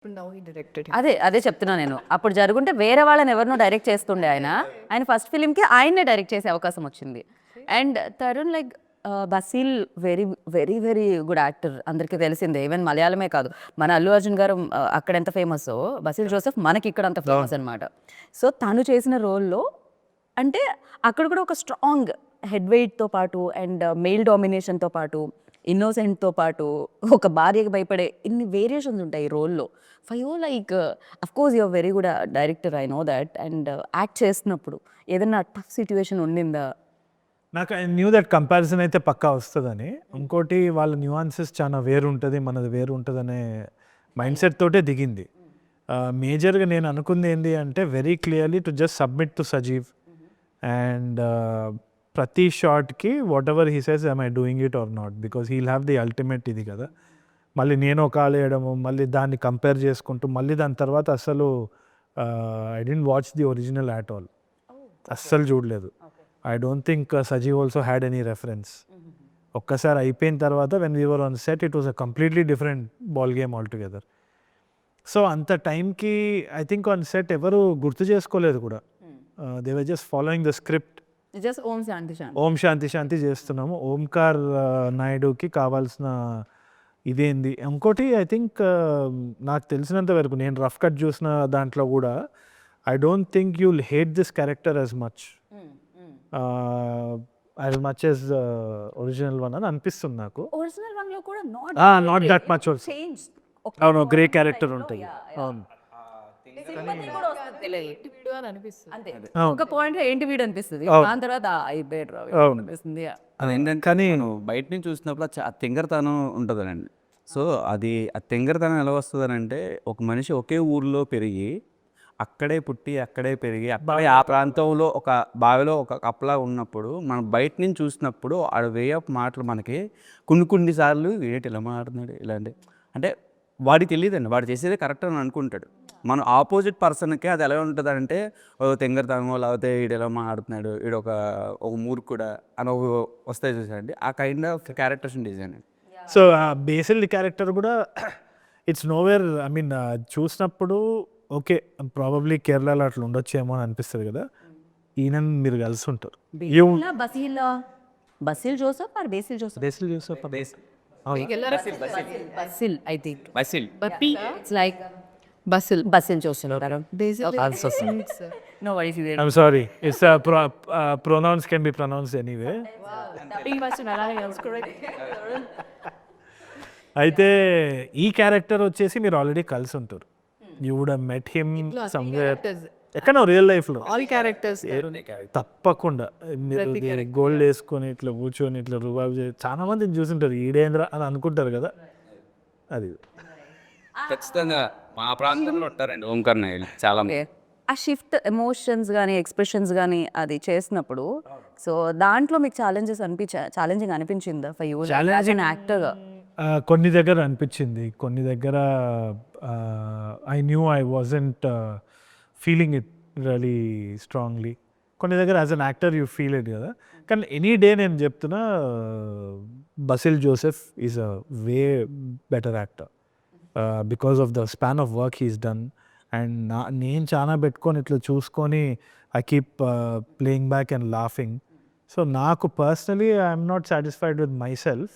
Now he directed him. అదే అదే చెప్తున్నా నేను. అప్పుడు జరుగుంటే వేరే వాళ్ళని ఎవరినో డైరెక్ట్ చేస్తుండే ఆయన. ఆయన ఫస్ట్ ఫిల్మ్‌కి ఆయన్నే డైరెక్ట్ చేసే అవకాశం వచ్చింది. And Tarun like Basil very very very good actor, అందరికీ తెలిసిందే. ఈవెన్ మలయాళమే కాదు, మన అల్లు అర్జున్ గారు అక్కడ ఎంత ఫేమస్సో బసీల్ జోసెఫ్ మనకి ఇక్కడ అంత ఫేమస్ అనమాట. సో తను చేసిన రోల్లో అంటే అక్కడ కూడా ఒక స్ట్రాంగ్ హెడ్ వెయిట్తో పాటు అండ్ మెయిల్ డామినేషన్తో పాటు ఇన్నోసెంట్తో పాటు ఒక భార్యకి భయపడే ఇన్ని వేరియేషన్స్ ఉంటాయి ఈ రోల్లో. For you like of course you're very good director, I know that. And act చేస్తున్నప్పుడు ఏదైనా టఫ్ సిచ్యువేషన్ ఉండిందా? నాకు ఐ న్యూ దట్ కంపారిజన్ అయితే పక్కా వస్తుందని. ఇంకోటి వాళ్ళ న్యూఆన్సెస్ చాలా వేరు ఉంటుంది, మనది వేరు ఉంటుంది అనే మైండ్ సెట్ తోటే దిగింది. మేజర్గా నేను అనుకుంది ఏంటి అంటే very clearly to just submit to Sajeev and ప్రతి షార్ట్కి whatever he says I'm I doing it or not, because he'll have the ultimate ఇది కదా. మళ్ళీ నేను కాల్ వేయడము, మళ్ళీ దాన్ని కంపేర్ చేసుకుంటూ మళ్ళీ దాని తర్వాత అసలు I didn't watch the original at all, అస్సలు చూడలేదు. I don't think Sajeev also had any reference. ఒక్కసారి అయిపోయిన తర్వాత when we were on set it was a completely different ball game all together. So అంత టైంకి ఐ థింక్ ఆన్ సెట్ ఎవరు గుర్తు చేసుకోలేదు కూడా. They were just following the script. Just ఓం శాంతి శాంతి, ఓం శాంతి శాంతి చేస్తున్నాము. ఓంకార్ నాయుడుకి కావాల్సిన ఇదేంది. ఇంకోటి ఐ థింక్ నాకు తెలిసినంత వరకు నేను రఫ్ కట్ చూసిన దాంట్లో కూడా I don't think you will hate this character as much as original one అని అనిపిస్తుంది నాకు. ఒరిజినల్ వన్ లో కూడా not that much also. Change. అవును, గ్రే క్యారెక్టర్ ఉంటాయి. అవును, ఏంటి వీడు అని అనిపిస్తుంది. అంతే, అవును. ఒక పాయింట్ ఏంటి వీడు అనిపిస్తుంది, దాని తర్వాత అయిపోయాడు అవును. అనిపిస్తుంది. అదేంటంటే కానీ బయట నుంచి చూసినప్పుడు ఆ తింగరతనం ఉంటుందనండి. సో అది ఆ తింగరతనం ఎలా వస్తుందనంటే ఒక మనిషి ఒకే ఊర్లో పెరిగి అక్కడే పుట్టి అక్కడే పెరిగి అక్కడే ఆ ప్రాంతంలో ఒక బావిలో ఒక కప్పలా ఉన్నప్పుడు మనం బయట నుంచి చూసినప్పుడు ఆ వే ఆఫ్ మాటలు మనకి కొన్ని సార్లు ఏంటి ఇలా మాట్లాడుతున్నాడు ఇలాంటి అంటే వాడికి తెలియదండి, వాడు చేసేదే కరెక్ట్ అని అనుకుంటాడు. మనం ఆపోజిట్ పర్సన్కి అది ఎలా ఉంటుంది అంటే తెంగరతనమో లేకపోతే వీడు ఎలా మాట్లాడుతున్నాడు, వీడు ఒక మూర్ఖుడా అని వస్తాయి చూసారండి. ఆ కైండ్ ఆఫ్ క్యారెక్టర్స్ డిజైన్ అండి. సో బేసిల్ క్యారెక్టర్ కూడా ఇట్స్ నోవేర్. ఐ మీన్ చూసినప్పుడు ఓకే ప్రాబబ్లీ కేరళలో అట్లా ఉండొచ్చేమో అని అనిపిస్తుంది కదా. ఈయన మీరు కలిసి ఉంటారు. బసిల్ జోసెఫ్ ఆర్ బేసిల్ జోసెఫ్? బేసిల్ చూసా Basil I think. Basil it's like Basil. Basil Joseph. Basil. No worries. I'm sorry. It's pronouns can be pronounced anyway. That's correct. అయితే ఈ క్యారెక్టర్ వచ్చేసి మీరు ఆల్రెడీ కలిసి ఉంటారు. You would have met him somewhere, ఎక్కడో రియల్ లైఫ్లో. All characters. తప్పకుండా మీరు గోల్డ్ వేసుకొని ఇట్లా కూర్చొని ఇట్లా రుబాబ్ చేసి చాలా మందిని చూసింటారు. ఈడేంద్ర అని అనుకుంటారు కదా. అది ఖచ్చితంగా మా ప్రాంతంలో ఉంటారండి ఓంకార్ నాయుడు చాలా మంది. ఆ షిఫ్ట్ ఎమోషన్స్ కానీ ఎక్స్ప్రెషన్స్ కానీ అది చేసినప్పుడు, సో దాంట్లో మీకు ఛాలెంజింగ్ అనిపించిందా ఫర్ యూ యాజ్ అన్ యాక్టర్గా? కొన్ని దగ్గర అనిపించింది, కొన్ని దగ్గర I knew I wasn't feeling it really strongly. కొన్ని దగ్గర as an actor you feel it కదా. కానీ ఎనీ డే నేను చెప్తున్నా Basil Joseph is a way better actor because of the span of work he's done. And నేను చాలా పెట్టుకొని ఇట్లా చూసుకొని I keep playing back and laughing. So నాకు personally I'm not satisfied with myself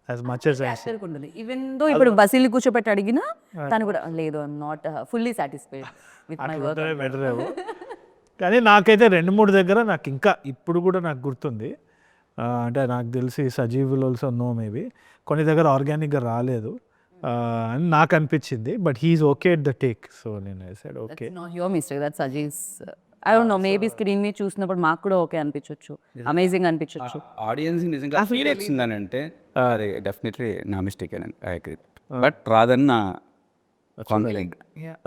as much as I actor ఉంటుంది. Even దో ఇప్పుడు Basil కూర్చోబెట్టి అడిగినా తను కూడా లేదు, I'm not fully satisfied with my work. Better ఏమో. కానీ నాకైతే 2-3 దగ్గర నాకు ఇంకా ఇప్పుడు కూడా నాకు గుర్తుంది. అంటే నాకు తెలిసి Sajeev will also know maybe కొన్ని దగ్గర ఆర్గానిక్గా రాలేదు అని నాకు అనిపించింది. But he's okay at the take. So నేను I said okay. No your mistake, that's as is. I don't know, maybe screen మీద చూసినప్పుడు మాకు కూడా ఓకే అనిపించచ్చు, అమేజింగ్ అనిపించచ్చు. ఆడియన్స్ నిజంగా ఫీల్ వచ్చిందని అంటే అది డెఫినెట్లీ నా మిస్టేక్ అని ఐ అగ్రీ. బట్ రాదన్న కాన్ఫిడెంట్.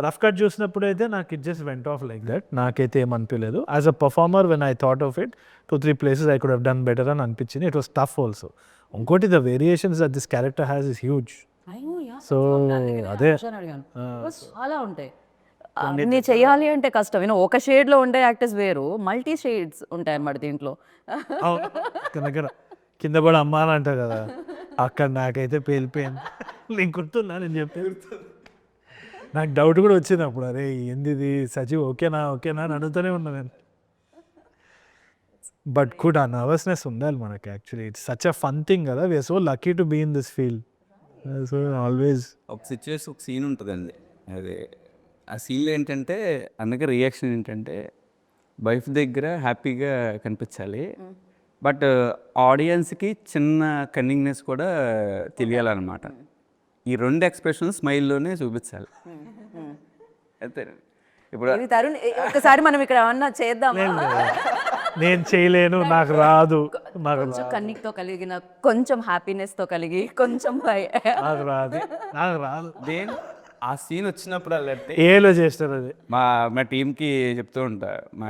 రఫ్ కట్ చూసినప్పుడు అయితే నాకు it just went off like that. నాకైతే ఏమనిపించలేదు. As a performer when I thought of it 2-3 places I could have done better అని అనిపించింది. It was tough also. ఇంకోటి the variations that this character has is huge. So అదే చాలా ఉంటాయి. అన్ని చేయాలి అంటే కష్టం. నేను ఒక షేడ్లో ఉండే యాక్టర్స్ వేరు, మల్టీ షేడ్స్ ఉంటాయి అన్నమాట దీంట్లో. దగ్గర కింద పడి అమ్మా అని అంటారు కదా, అక్కడ నాకైతే పేలిపోయింది. నేను గుర్తున్నా నేను చెప్పే నాకు డౌట్ కూడా వచ్చింది అప్పుడు, అరే ఏంది ఇది సజీవ్ ఓకేనా ఓకేనా అని అడుగుతూనే ఉన్నా నేను. బట్ గుడ్, ఆ నర్వస్నెస్ ఉండాలి మనకి. Actually it's such a fun thing కదా, we're so lucky to be in this field. So always ఒక సిచ్యువేషన్, ఒక సీన్ ఉంటుందండి. అదే ఆ సీన్లో ఏంటంటే అందుకే రియాక్షన్ ఏంటంటే వైఫ్ దగ్గర హ్యాపీగా కనిపించాలి, బట్ ఆడియన్స్కి చిన్న కన్నింగ్నెస్ కూడా తెలియాలన్నమాట. ఈ రెండు ఎక్స్ప్రెషన్స్ స్మైల్లోనే చూపించాలి. అంతే. ఇప్పుడు ఇది తరుణ్ ఒకసారి మనం ఇక్కడ ఏమన్నా చేద్దామా? నేను చేయలేను, నాకు రాదు, నాకు కొంచెం కన్నిక్తో కలిగిన, కొంచెం హ్యాపీనెస్ తో కలిగి, కొంచెం నాకు రాదు, నాకు రాదు. దేని ఆ సీన్ వచ్చినప్పుడు అంటే ఏలో చేస్తారు అది. మా టీంకి చెప్తూ ఉంటా, మా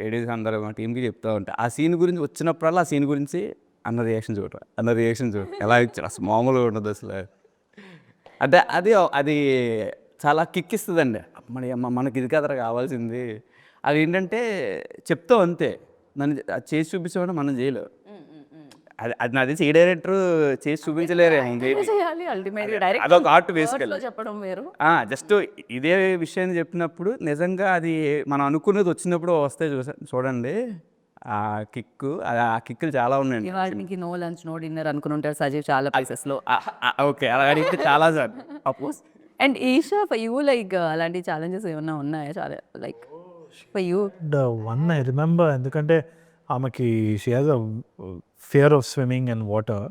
ఏడీస్ అందరూ మా టీంకి చెప్తూ ఉంటా, ఆ సీన్ గురించి వచ్చినప్పుడల్లా ఆ సీన్ గురించి అన్న రియాక్షన్ చూడ ఎలా ఇచ్చారు అసలు మామూలుగా ఉండదు అసలు. అంటే అది చాలా కిక్ ఇస్తుందండి. మనకి ఇది కదరా కావాల్సింది. అది ఏంటంటే చెప్తావు అంతే, నన్ను చేసి చూపించమని మనం చేయలేవు. అది నాది ఈ డైరెక్టర్ చేసి చూపించలేరు, చేయాలి అల్టిమేట్లీ డైరెక్ట్ అదొక ఆర్ట్ బేసికల్. చెప్పడం వేరు. జస్ట్ ఇదే విషయాన్ని చెప్పినప్పుడు నిజంగా అది మనం అనుకున్నది వచ్చినప్పుడు వస్తే చూడండి ఆ కిక్, ఆ కిక్కులు చాలా ఉన్నాయండి. ఇవాళ మీకు నో లంచ్ నో డిన్నర్ అనుకుని ఉంటారు సజీవ్ చాలా ప్లేసెస్ లో. ఓకే, అలా అడిగితే చాలా సార్ అపోజ్. And Esha for you like అలాంటి ఛాలెంజెస్ ఏమన్నా ఉన్నాయా? చాలా like for you. One I remember, ఎందుకంటే ఆమెకి she has a fear of swimming and water.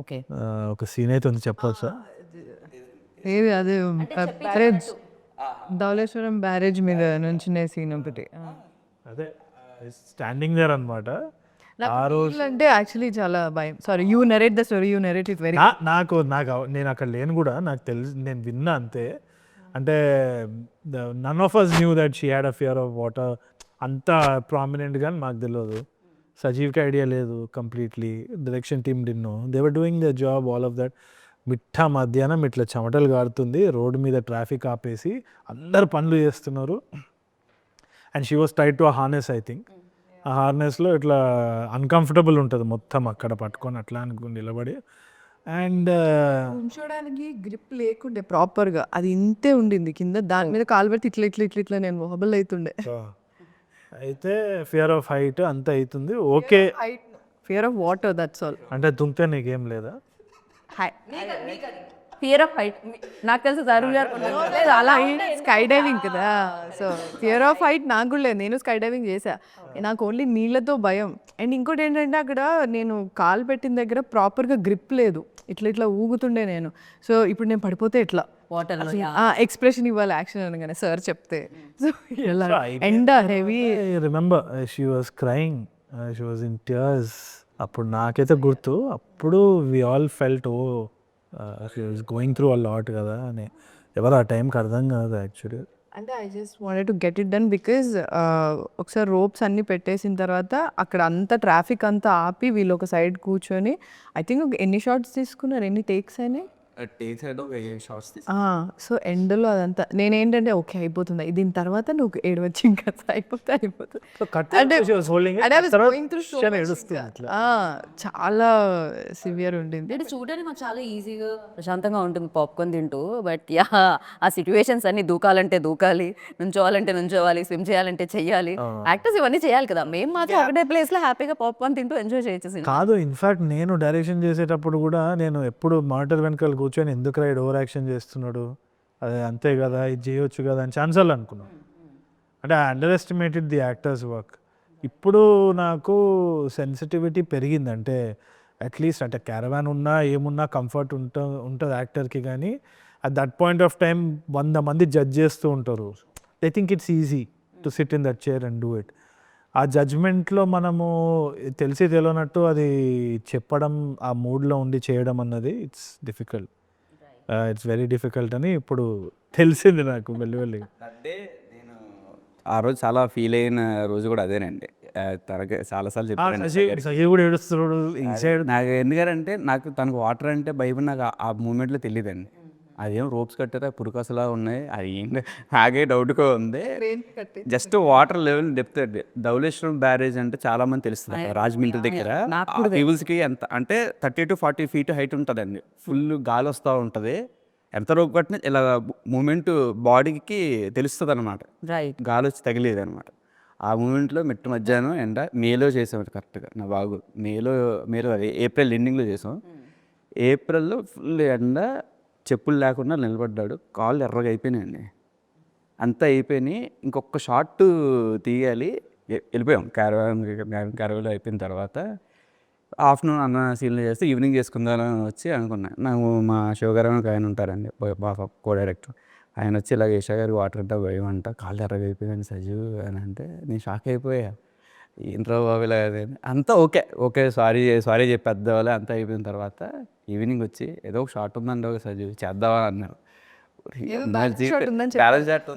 Okay. ఒక సీన్ అయితే ఉంది, చెప్పొచ్చా? ఏది అదే బ్యారేజ్, ధవళేశ్వరం బ్యారేజ్ మీద నుంచి సీన్ ఒకటి. అదే స్టాండింగ్ దేర్ అనమాట. ఆ రోజు అంటే యాక్చువల్లీ చాలా భయం. Sorry, you narrate the story, you narrate it very. నాకు నేను అక్కడ లేను కూడా, నాకు తెలుసు, నేను విన్నా అంతే. అంటే none of us knew that she had a fear of water అంత ప్రామినెంట్గా మాకు తెలియదు. సజీవ్కి ఐడియా లేదు completely, direction team did no, they were doing the job all of that. మిట్ట మధ్యాహ్నం ఇట్లా చెమటలు కారుతుంది, రోడ్డు మీద ట్రాఫిక్ ఆపేసి అందరు పనులు చేస్తున్నారు. And she was tied to a harness, I think. ఆ హార్నెస్లో ఇట్లా అన్కంఫర్టబుల్ ఉంటుంది మొత్తం అక్కడ పట్టుకొని అట్లా అనుకుని నిలబడి. అండ్ ఉంచడానికి గ్రిప్ లేకుండే ప్రాపర్గా, అది ఇంతే ఉండింది కింద, దాని మీద కాలు పెడితే ఇట్లా ఇట్లా ఇట్లా ఇట్లా నేను వహబుల్ అవుతుండే. అయితే ఫియర్ ఆఫ్ హైట్ అంత అవుతుంది. Okay, fear of water, that's all. అంటే దుంతే నీకేం లేదా? ఫియర్ ఆఫ్ హైట్ నాకు తెలుసు తరుణ్ గారు లేదు, అలా స్కై డైవింగ్ కదా. సో ఫియర్ ఆఫ్ హైట్ నాకు కూడా లేదు, నేను స్కై డైవింగ్ చేసా. నాకు ఓన్లీ నీళ్ళతో భయం. అండ్ ఇంకోటి ఏంటంటే అక్కడ నేను కాలు పెట్టిన దగ్గర ప్రాపర్గా గ్రిప్ లేదు, ఇట్లా ఇట్లా ఊగుతుండే నేను. సో ఇప్పుడు నేను పడిపోతే ఎట్లా వాటర్ ఎక్స్ప్రెషన్ ఇవ్వాలి యాక్షన్ అనగానే సార్ చెప్తే. సో ఇలా ఎండ heavy. Remember she was crying, she was in tears. అప్పుడు నాకైతే గుర్తు, అప్పుడు we all felt oh she was going through a lot కదా అని. ఎవరు ఆ టైంకి అర్థం కాదు యాక్చువల్లీ. అంటే I just wanted to get it done because ఒకసారి రోప్స్ అన్ని పెట్టేసిన తర్వాత అక్కడ అంతా ట్రాఫిక్ అంతా ఆపి వీళ్ళు ఒక సైడ్ కూర్చొని ఐ థింక్ ఎన్ని షార్ట్స్ తీసుకున్నారు, ఎన్ని టేక్స్ అయినాయి. సో ఎండలో అదంతా నేనేంటంటే ఓకే అయిపోతుంది, దీని తర్వాత నువ్వు ఏడవచ్చు ఇంకా అయిపోతుంది. చాలా సివియర్ ఉండింది. అంటే చూడడానికి మాకు చాలా ఈజీగా ప్రశాంతంగా ఉంటుంది పాప్కార్న్ తింటూ, బట్ యా ఆ సిచ్యువేషన్స్ అన్ని దూకాలంటే దూకాలి, నుంచోవాలంటే నుంచోవాలి, స్విమ్ చేయాలంటే చెయ్యాలి, యాక్టర్స్ ఇవన్నీ చేయాలి కదా. మేము మాత్రం ఒకటే ప్లేస్ లో హ్యాపీగా పాప్కార్న్ తింటూ ఎంజాయ్ చేయొచ్చు. కాదు, ఇన్ఫాక్ట్ నేను డైరెక్షన్ చేసేటప్పుడు కూడా నేను ఎప్పుడు మానిటర్ వెనకాల కూర్చొని ఎందుకు రైడ్ ఓవర్ యాక్షన్ చేస్తున్నాడు, అదే అంతే కదా, ఇది చేయొచ్చు కదా అని ఛాన్సాలు అనుకున్నాను. అంటే I under estimated the actors work. ఇప్పుడు నాకు సెన్సిటివిటీ పెరిగింది. అంటే అట్లీస్ట్ అంటే క్యారవాన్ ఉన్నా ఏమున్నా కంఫర్ట్ ఉంటుంది యాక్టర్కి, కానీ at that point of time 100 మంది జడ్జ్ చేస్తూ ఉంటారు. I think it's easy to SIT in that chair and do it. ఆ జడ్జ్మెంట్లో మనము తెలిసి తెలియనట్టు అది చెప్పడం, ఆ మూడ్లో ఉండి చేయడం అన్నది it's difficult, it's very difficult అని ఇప్పుడు తెలిసింది నాకు వెళ్ళి. అంటే నేను ఆ రోజు చాలా ఫీల్ అయిన రోజు కూడా అదేనండి. చాలాసార్లు చెప్పాను కూడా ఏడుస్తున్నాడు నాకు. ఎందుకంటే నాకు తనకు వాటర్ అంటే భయం, నాకు ఆ మూమెంట్లో తెలియదండి. అదేం రోప్స్ కట్టారా పురుకసలా ఉన్నాయి, అది ఏంటి నాకే డౌట్గా ఉంది. జస్ట్ వాటర్ లెవెల్ డెప్త్ అండి. ధవళేశ్వరం బ్యారేజ్ అంటే చాలా మంది తెలుస్తుంది రాజమండ్రి దగ్గర. పీపుల్స్కి ఎంత అంటే 30 to 40 feet హైట్ ఉంటుందండి. ఫుల్ గాలి వస్తూ ఉంటుంది. ఎంత రోపు కట్టినా ఇలా మూమెంట్ బాడీకి తెలుస్తుంది అనమాట, రైట్. గాలి వచ్చి తగిలేదు అనమాట. ఆ మూమెంట్లో మెట్టు మధ్యాహ్నం ఎండ మేలో చేసాం కరెక్ట్గా. నా బాగు మేలో అది ఏప్రిల్ ఎండింగ్లో చేసాం. ఏప్రిల్లో ఫుల్ ఎండ, చెప్పులు లేకుండా నిలబడ్డాడు, కాళ్ళు ఎర్రగా అయిపోయినాయండి. అంతా అయిపోయినాయి. ఇంకొక షాట్ తీయాలి, వెళ్ళిపోయాం. క్యారవాన్లో అయిపోయిన తర్వాత ఆఫ్టర్నూన్ అన్న సీన్లు చేస్తే ఈవినింగ్ చేసుకుందామని వచ్చి అనుకున్నా. నాకు మా శివగారు ఒక ఆయన ఉంటారండి, బాగా కో డైరెక్టర్. ఆయన వచ్చి ఇలాగ ఈషా గారు వాటర్ అంటే భయం అంట, కాళ్ళు ఎర్రగా అయిపోయాను సజీవ్ అని అంటే నేను షాక్ అయిపోయా. ఏంట్రా బాబు ఇలా అంతా ఓకే సారీ చెప్పేద్దావాలి. అంతా అయిపోయిన తర్వాత ఈవినింగ్ వచ్చి ఏదో ఒక షాట్ ఉందండి ఒక సజీవ్ చేద్దామని అన్నారు.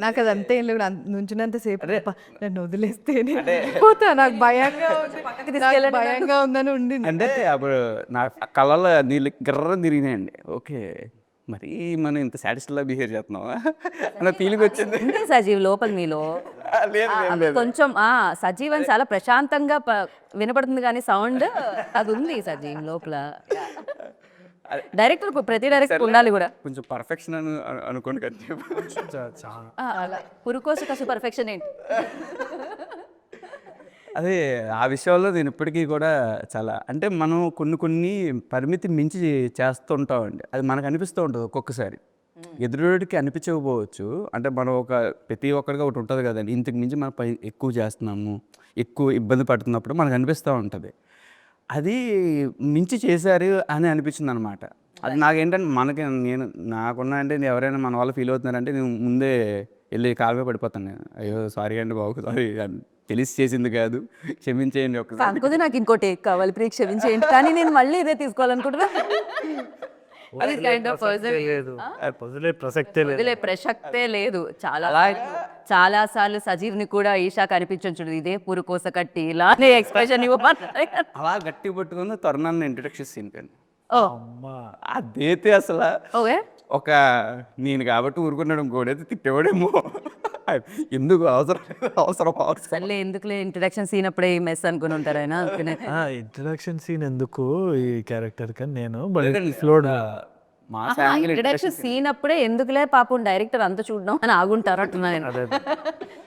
నాకు అది అంతే ఏం లేదు, నుంచినంత సేపు అబ్బా, నన్ను వదిలేస్తే నేను పోతా, నాకు భయంగా ఉందని ఉండింది. అంటే అప్పుడు నా కళ్ళలో నీళ్ళు గిర్ర తిరిగినాయండి. ఓకే, మరి మనం ఇంత సాటిస్ఫైలా బిహేవ్ చేస్తున్నావా అన్న ఫీలింగ్ వచ్చింది. ఉంది సజీవ్ లోపల మీలో కొంచెం సజీవ్ అని చాలా ప్రశాంతంగా వినపడుతుంది, కానీ సౌండ్ అది ఉంది సజీవ్ లోపల. డైరెక్టర్, ప్రతి డైరెక్టర్ ఉండాలి కూడా కొంచెం పర్ఫెక్షన్ అని అనుకోండి కదా. పురుకోస కసు పర్ఫెక్షన్ ఏంటి? అదే ఆ విషయంలో నేను ఇప్పటికీ కూడా చాలా, అంటే మనం కొన్ని పరిమితి మించి చేస్తుంటామండి. అది మనకు అనిపిస్తూ ఉంటుంది ఒక్కొక్కసారి, ఎదురుడికి అనిపించకపోవచ్చు. అంటే మనం ప్రతి ఒక్కరిగా ఒకటి ఉంటుంది కదండి, ఇంతకు మించి మనం ఎక్కువ చేస్తున్నాము, ఎక్కువ ఇబ్బంది పడుతున్నప్పుడు మనకు అనిపిస్తూ ఉంటుంది. అది మించి చేశారు అని అనిపించింది అనమాట. అది నాకేంటంటే నాకున్నా అంటే ఎవరైనా మన వాళ్ళు ఫీల్ అవుతున్నారంటే నేను ముందే వెళ్ళి కాలువే పడిపోతాను. నేను అయ్యో సారీ అండి బాబు, సారీ, తెలిసి చేసింది కాదు, క్షమించేయండి ఒకసారి. కాకపోతే నాకు ఇంకోటి కావాలి, ప్లీజ్ క్షమించేయండి, కానీ నేను మళ్ళీ ఇదే తీసుకోవాలనుకుంటున్నా. ప్రసక్తే లేదు. చాలా సార్లు సజీవ్ని కూడా ఈషా కనిపించు, ఇదే పురుకోస కట్టి ఇలానే ఎక్స్ప్రెషన్ ఇవ్వమని అలా గట్టి పట్టుకుని తరుణాన్ని ఇంట్రడక్షన్ సీన్ కానీ ఓ అదైతే అసలు ఓకే ఒక నేను కాబట్టి ఊరుకున్నాడు, ఇంకోడైతే తిట్టేవాడేమో. ఎందుకు అవసరం సర్లే ఎందుకులే ఇంట్రడక్షన్ సీన్ అప్పుడే మెస్ అనుకుని ఉంటారు ఆయన. ఇంట్రడక్షన్ సీన్ ఎందుకు ఈ క్యారెక్టర్ కానీ నేను ఇంట్రడక్షన్ సీన్ అప్పుడే ఎందుకులే పాపం డైరెక్టర్ అంతా చూడడం అని ఆగుంటారు అంటున్నా నేను.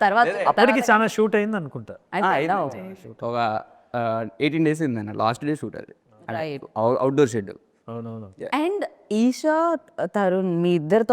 తర్వాత అప్పటికి చాలా షూట్ అయింది అనుకుంటా. ఒక 18 days అయిందన్న, లాస్ట్ డే షూట్ అది, అవుట్డోర్ షెడ్. అవునవును. అండ్ ఈషా, తరుణ్ మీ ఇద్దరితో